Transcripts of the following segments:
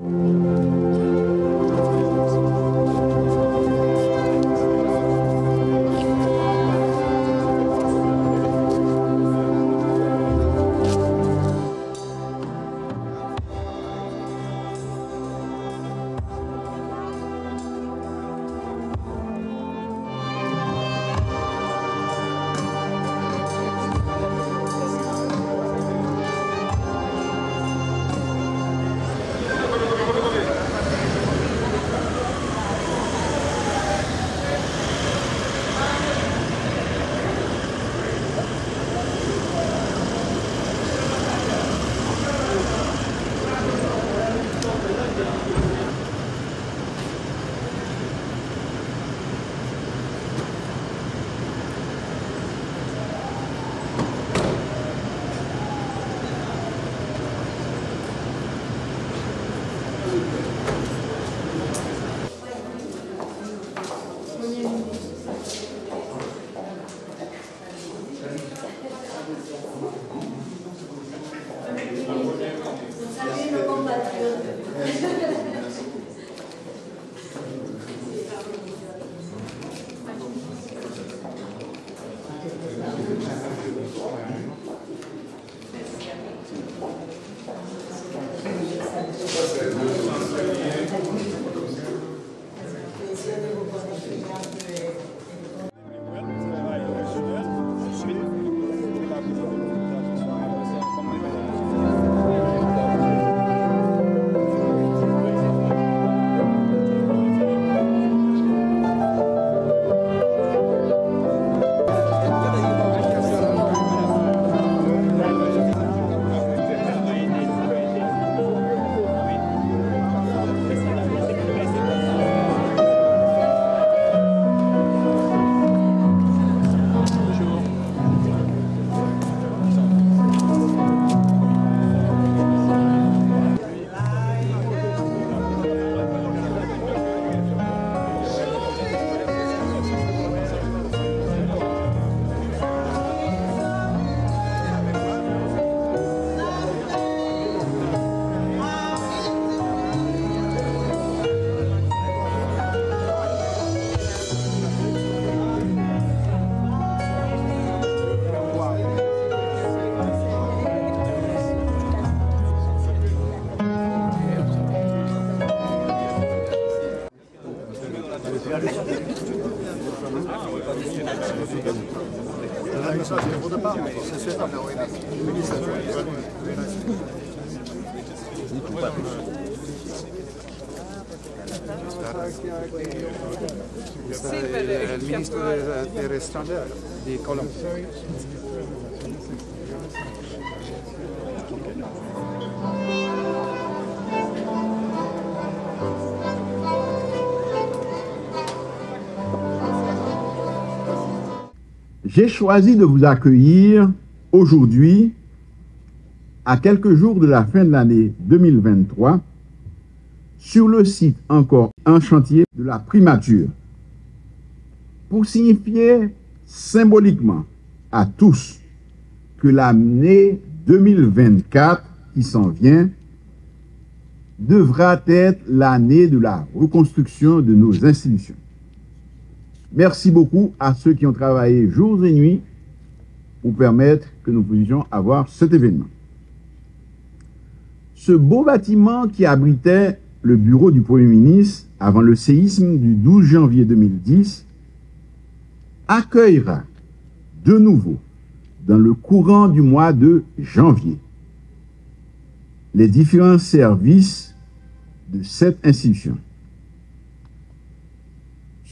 El ministro de Extranjeros de Colombia. J'ai choisi de vous accueillir aujourd'hui, à quelques jours de la fin de l'année 2023, sur le site encore en chantier de la primature, pour signifier symboliquement à tous que l'année 2024 qui s'en vient devra être l'année de la reconstruction de nos institutions. Merci beaucoup à ceux qui ont travaillé jours et nuits pour permettre que nous puissions avoir cet événement. Ce beau bâtiment qui abritait le bureau du Premier ministre avant le séisme du 12 janvier 2010 accueillera de nouveau, dans le courant du mois de janvier, les différents services de cette institution.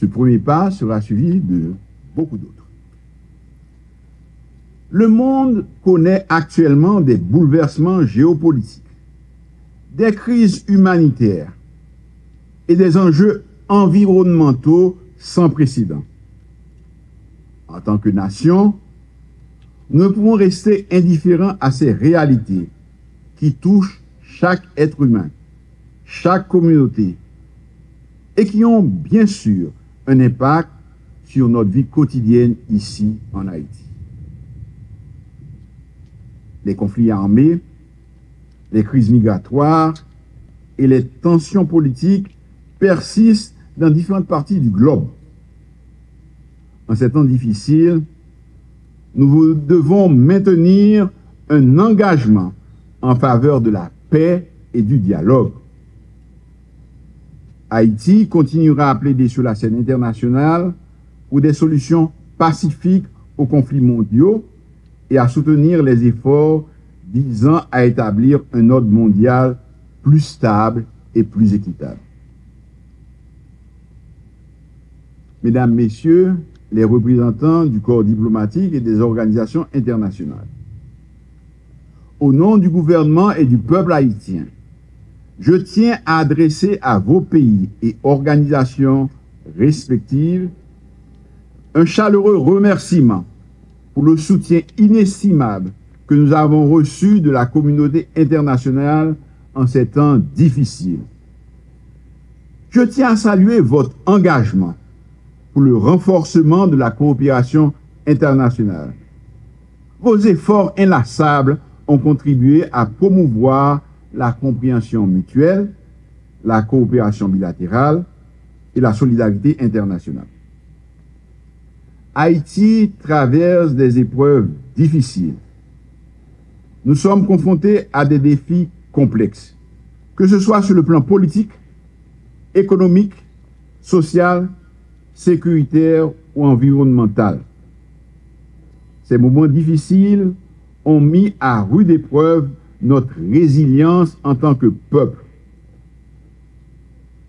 Ce premier pas sera suivi de beaucoup d'autres. Le monde connaît actuellement des bouleversements géopolitiques, des crises humanitaires et des enjeux environnementaux sans précédent. En tant que nation, nous ne pouvons rester indifférents à ces réalités qui touchent chaque être humain, chaque communauté, et qui ont bien sûr un impact sur notre vie quotidienne ici en Haïti. Les conflits armés, les crises migratoires, et les tensions politiques persistent dans différentes parties du globe. En ces temps difficiles, nous devons maintenir un engagement en faveur de la paix et du dialogue. Haïti continuera à plaider sur la scène internationale pour des solutions pacifiques aux conflits mondiaux et à soutenir les efforts visant à établir un ordre mondial plus stable et plus équitable. Mesdames, Messieurs, les représentants du corps diplomatique et des organisations internationales, au nom du gouvernement et du peuple haïtien, je tiens à adresser à vos pays et organisations respectives un chaleureux remerciement pour le soutien inestimable que nous avons reçu de la communauté internationale en ces temps difficiles. Je tiens à saluer votre engagement pour le renforcement de la coopération internationale. Vos efforts inlassables ont contribué à promouvoir la compréhension mutuelle, la coopération bilatérale et la solidarité internationale. Haïti traverse des épreuves difficiles. Nous sommes confrontés à des défis complexes, que ce soit sur le plan politique, économique, social, sécuritaire ou environnemental. Ces moments difficiles ont mis à rude épreuve notre résilience en tant que peuple.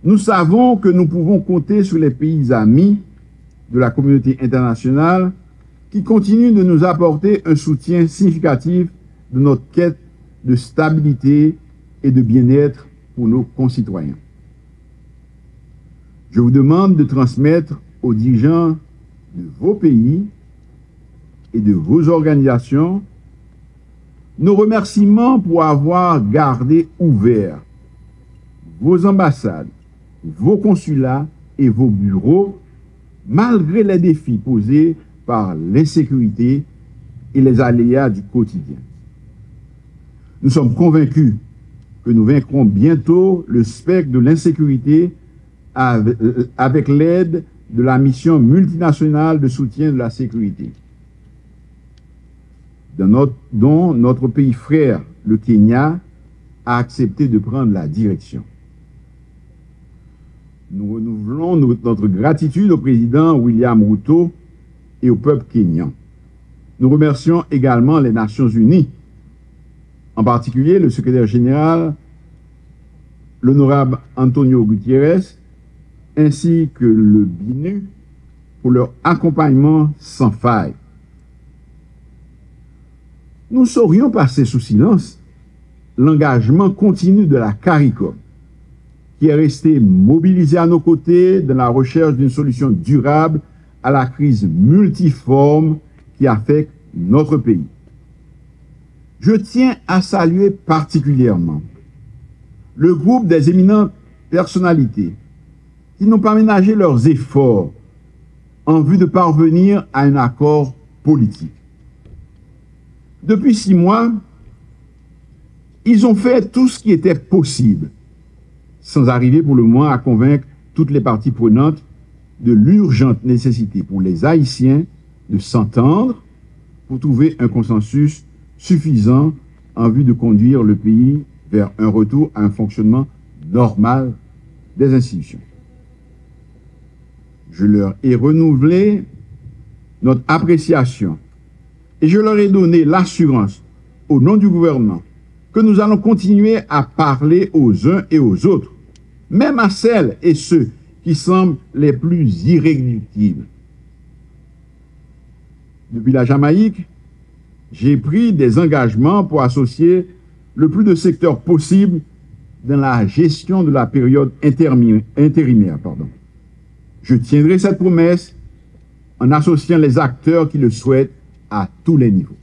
Nous savons que nous pouvons compter sur les pays amis de la communauté internationale qui continuent de nous apporter un soutien significatif de notre quête de stabilité et de bien-être pour nos concitoyens. Je vous demande de transmettre aux dirigeants de vos pays et de vos organisations nos remerciements pour avoir gardé ouverts vos ambassades, vos consulats et vos bureaux, malgré les défis posés par l'insécurité et les aléas du quotidien. Nous sommes convaincus que nous vaincrons bientôt le spectre de l'insécurité avec l'aide de la multinationale de soutien de la sécurité, dont notre pays frère, le Kenya, a accepté de prendre la direction. Nous renouvelons notre gratitude au président William Ruto et au peuple kényan. Nous remercions également les Nations Unies, en particulier le secrétaire général, l'honorable Antonio Gutiérrez, ainsi que le BINU, pour leur accompagnement sans faille. Nous saurions passer sous silence l'engagement continu de la CARICOM, qui est resté mobilisé à nos côtés dans la recherche d'une solution durable à la crise multiforme qui affecte notre pays. Je tiens à saluer particulièrement le groupe des éminentes personnalités qui n'ont pas ménagé leurs efforts en vue de parvenir à un accord politique. Depuis 6 mois, ils ont fait tout ce qui était possible, sans arriver pour le moment à convaincre toutes les parties prenantes de l'urgente nécessité pour les Haïtiens de s'entendre pour trouver un consensus suffisant en vue de conduire le pays vers un retour à un fonctionnement normal des institutions. Je leur ai renouvelé notre appréciation et je leur ai donné l'assurance au nom du gouvernement que nous allons continuer à parler aux uns et aux autres, même à celles et ceux qui semblent les plus irréductibles. Depuis la Jamaïque, j'ai pris des engagements pour associer le plus de secteurs possible dans la gestion de la période intérimaire. Je tiendrai cette promesse en associant les acteurs qui le souhaitent à tous les niveaux.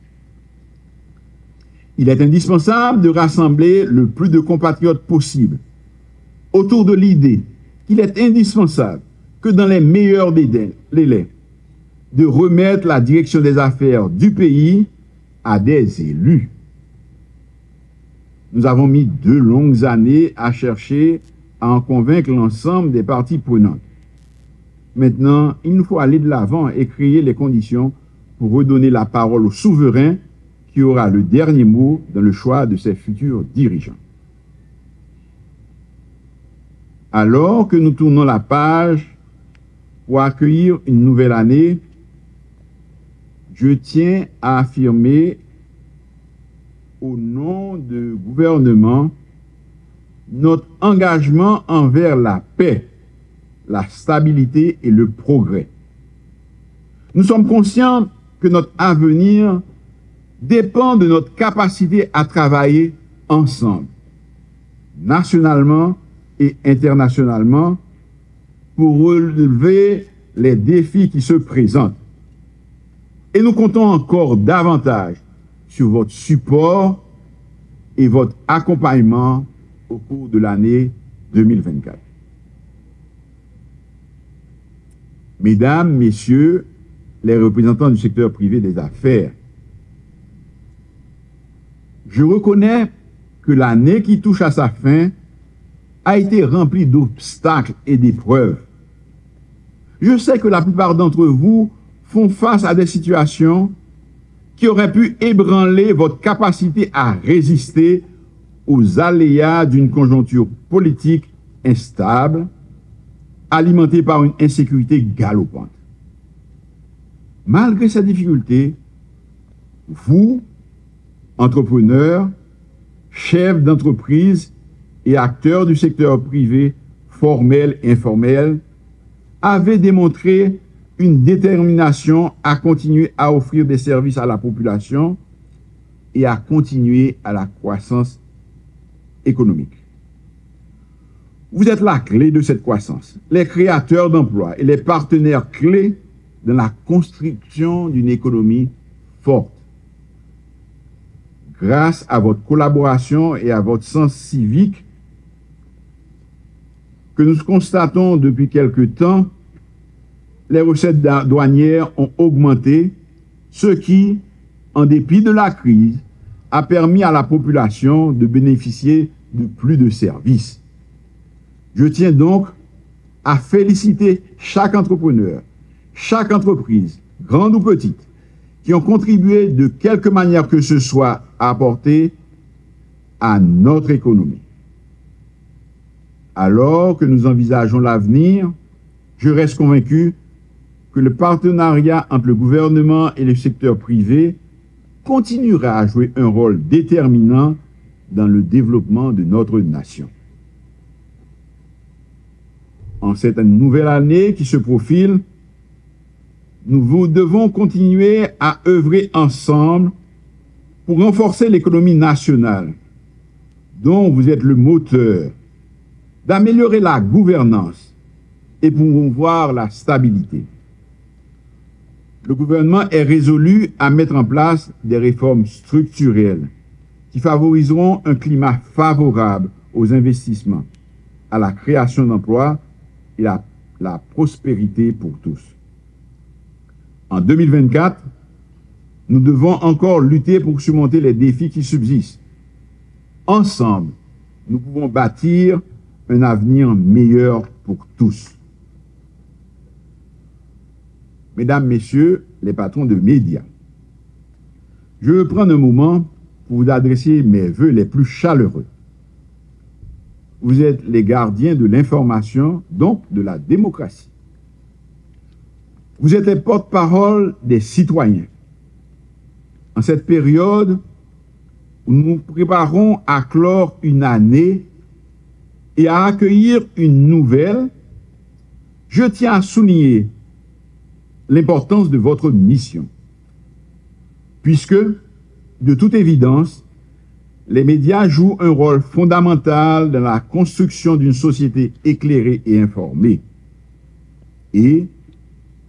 Il est indispensable de rassembler le plus de compatriotes possible autour de l'idée qu'il est indispensable que dans les meilleurs délais, de remettre la direction des affaires du pays à des élus. nous avons mis 2 longues années à chercher à en convaincre l'ensemble des parties prenantes. Maintenant, il nous faut aller de l'avant et créer les conditions pour redonner la parole au souverain qui aura le dernier mot dans le choix de ses futurs dirigeants. Alors que nous tournons la page pour accueillir une nouvelle année, je tiens à affirmer au nom du gouvernement notre engagement envers la paix, la stabilité et le progrès. Nous sommes conscients que notre avenir dépend de notre capacité à travailler ensemble, nationalement et internationalement, pour relever les défis qui se présentent. Et nous comptons encore davantage sur votre support et votre accompagnement au cours de l'année 2024. Mesdames, Messieurs, les représentants du secteur privé des affaires, je reconnais que l'année qui touche à sa fin a été remplie d'obstacles et d'épreuves. Je sais que la plupart d'entre vous font face à des situations qui auraient pu ébranler votre capacité à résister aux aléas d'une conjoncture politique instable, alimentée par une insécurité galopante. Malgré ces difficultés, vous, entrepreneurs, chefs d'entreprise et acteurs du secteur privé, formel et informel, avez démontré une détermination à continuer à offrir des services à la population et à continuer à la croissance économique. Vous êtes la clé de cette croissance, les créateurs d'emplois et les partenaires clés dans la construction d'une économie forte. Grâce à votre collaboration et à votre sens civique que nous constatons depuis quelque temps, les recettes douanières ont augmenté, ce qui, en dépit de la crise, a permis à la population de bénéficier de plus de services. Je tiens donc à féliciter chaque entrepreneur, chaque entreprise, grande ou petite, qui ont contribué de quelque manière que ce soit à apporter à notre économie. Alors que nous envisageons l'avenir, je reste convaincu que le partenariat entre le gouvernement et le secteur privé continuera à jouer un rôle déterminant dans le développement de notre nation. En cette nouvelle année qui se profile, nous devons continuer à œuvrer ensemble pour renforcer l'économie nationale, dont vous êtes le moteur, d'améliorer la gouvernance et promouvoir la stabilité. Le gouvernement est résolu à mettre en place des réformes structurelles qui favoriseront un climat favorable aux investissements, à la création d'emplois et à la prospérité pour tous. En 2024, nous devons encore lutter pour surmonter les défis qui subsistent. Ensemble, nous pouvons bâtir un avenir meilleur pour tous. Mesdames, Messieurs, les patrons de médias, je veux prendre un moment pour vous adresser mes vœux les plus chaleureux. Vous êtes les gardiens de l'information, donc de la démocratie. Vous êtes les porte-parole des citoyens. En cette période où nous nous préparons à clore une année et à accueillir une nouvelle, je tiens à souligner l'importance de votre mission. Puisque, de toute évidence, les médias jouent un rôle fondamental dans la construction d'une société éclairée et informée. Et,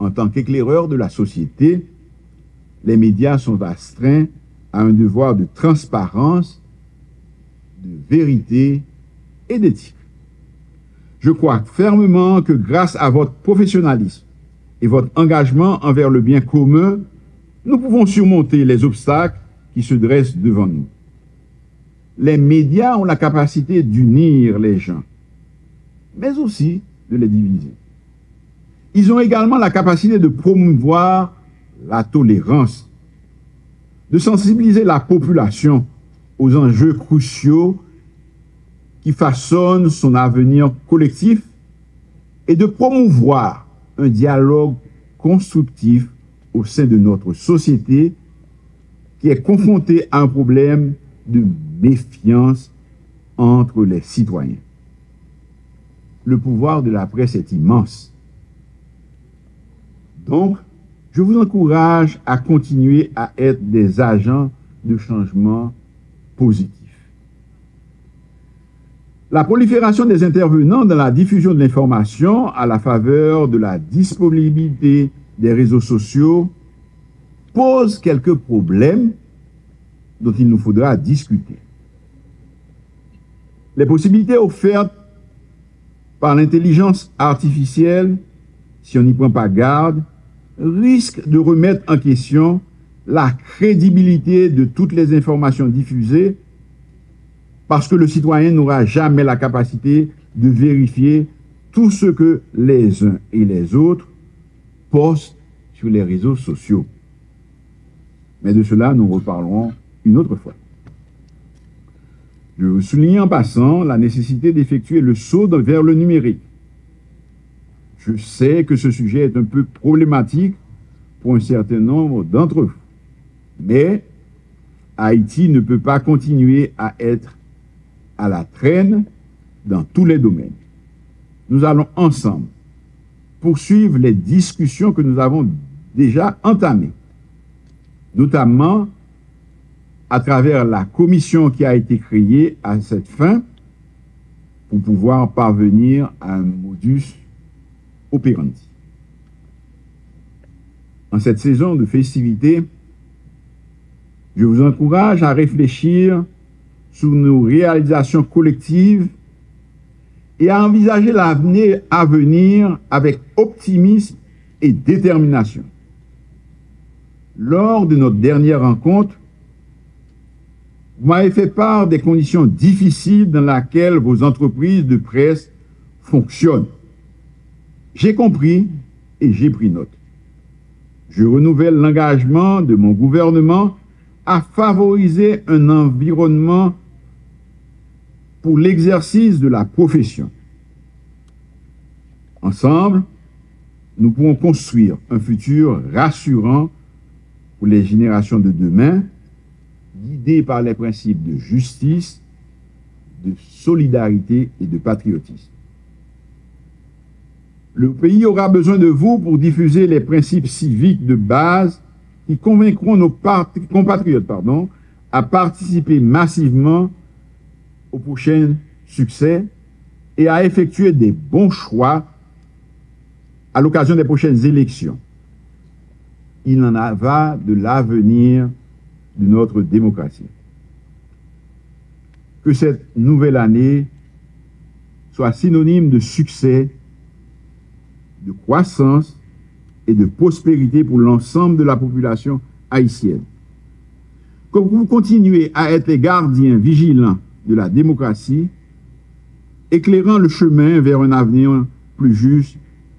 en tant qu'éclaireurs de la société, les médias sont astreints à un devoir de transparence, de vérité et d'éthique. Je crois fermement que grâce à votre professionnalisme et votre engagement envers le bien commun, nous pouvons surmonter les obstacles qui se dressent devant nous. les médias ont la capacité d'unir les gens, mais aussi de les diviser. Ils ont également la capacité de promouvoir la tolérance, de sensibiliser la population aux enjeux cruciaux qui façonnent son avenir collectif et de promouvoir un dialogue constructif au sein de notre société qui est confrontée à un problème de méfiance entre les citoyens. Le pouvoir de la presse est immense. Donc, je vous encourage à continuer à être des agents de changement positif. La prolifération des intervenants dans la diffusion de l'information à la faveur de la disponibilité des réseaux sociaux pose quelques problèmes dont il nous faudra discuter. Les possibilités offertes par l'intelligence artificielle, si on n'y prend pas garde, risquent de remettre en question la crédibilité de toutes les informations diffusées parce que le citoyen n'aura jamais la capacité de vérifier tout ce que les uns et les autres postent sur les réseaux sociaux. Mais de cela, nous reparlerons une autre fois. Je veux souligner en passant la nécessité d'effectuer le saut vers le numérique. Je sais que ce sujet est un peu problématique pour un certain nombre d'entre vous, mais Haïti ne peut pas continuer à être à la traîne dans tous les domaines. Nous allons ensemble poursuivre les discussions que nous avons déjà entamées, notamment à travers la commission qui a été créée à cette fin pour pouvoir parvenir à un modus operandi. En cette saison de festivités, je vous encourage à réfléchir sur nos réalisations collectives et à envisager l'avenir à venir avec optimisme et détermination. Lors de notre dernière rencontre, vous m'avez fait part des conditions difficiles dans lesquelles vos entreprises de presse fonctionnent. J'ai compris et j'ai pris note. Je renouvelle l'engagement de mon gouvernement à favoriser un environnement pour l'exercice de la profession. Ensemble, nous pourrons construire un futur rassurant pour les générations de demain, guidé par les principes de justice, de solidarité et de patriotisme. Le pays aura besoin de vous pour diffuser les principes civiques de base qui convaincront nos compatriotes à participer massivement au prochain succès et à effectuer des bons choix à l'occasion des prochaines élections. Il en va de l'avenir de notre démocratie. Que cette nouvelle année soit synonyme de succès, de croissance et de prospérité pour l'ensemble de la population haïtienne. Que vous continuez à être les gardiens vigilants de la démocratie, éclairant le chemin vers un avenir plus juste,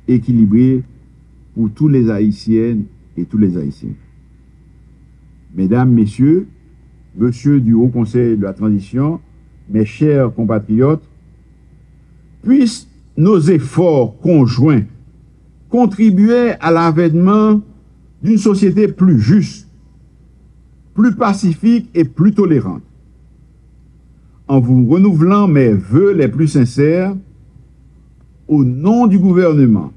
équilibré pour tous les Haïtiennes et tous les Haïtiens. Mesdames, Messieurs, Monsieur du Haut Conseil de la Transition, mes chers compatriotes, puissent nos efforts conjoints contribuer à l'avènement d'une société plus juste, plus pacifique et plus tolérante. En vous renouvelant mes vœux les plus sincères, au nom du gouvernement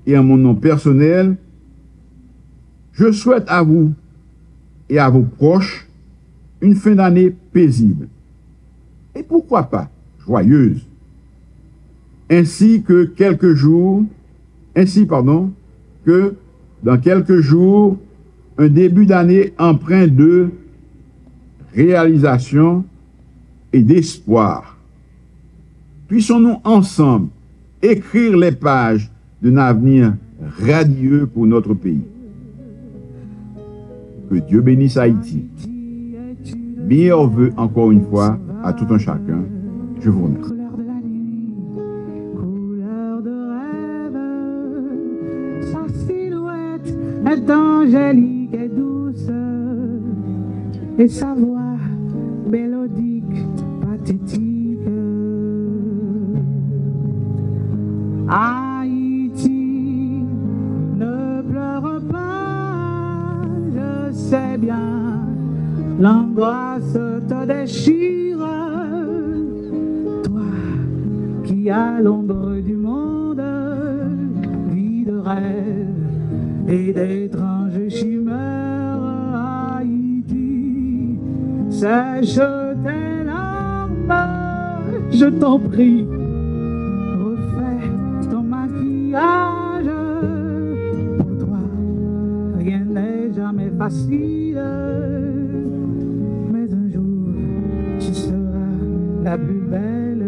et en mon nom personnel, je souhaite à vous et à vos proches une fin d'année paisible et pourquoi pas joyeuse, ainsi que dans quelques jours, un début d'année empreint de réalisation et d'espoir. Puissons-nous ensemble écrire les pages d'un avenir radieux pour notre pays. Que Dieu bénisse Haïti. Meilleurs vœux encore une fois à tout un chacun. Je vous remercie. Couleur de la nuit, couleur de rêve, sa silhouette est angélique et douce, et sa voix mélodique, pathétique. Haïti, ne pleure pas, je sais bien, l'angoisse te déchire. Toi qui à l'ombre du monde, vis de rêves et d'étranges chimères. Haïti, sèche tes larmes, je t'en prie. Pour toi, rien n'est jamais facile, mais un jour, tu seras la plus belle.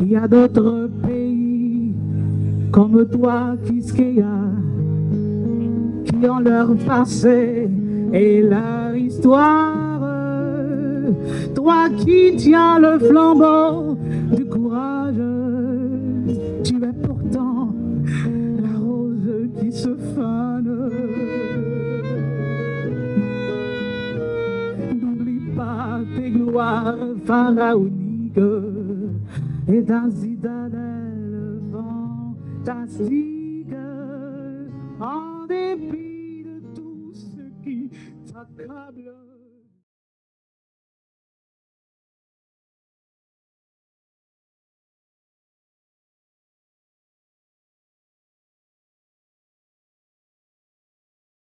Il y a d'autres pays comme toi, Kiskeya, qui ont leur passé et leur histoire. Toi qui tiens le flambeau du courage, tu es pourtant la rose qui se fane. N'oublie pas tes gloires pharaoniques et ta citadelle fantastique, en dépit de tout ce qui t'accable.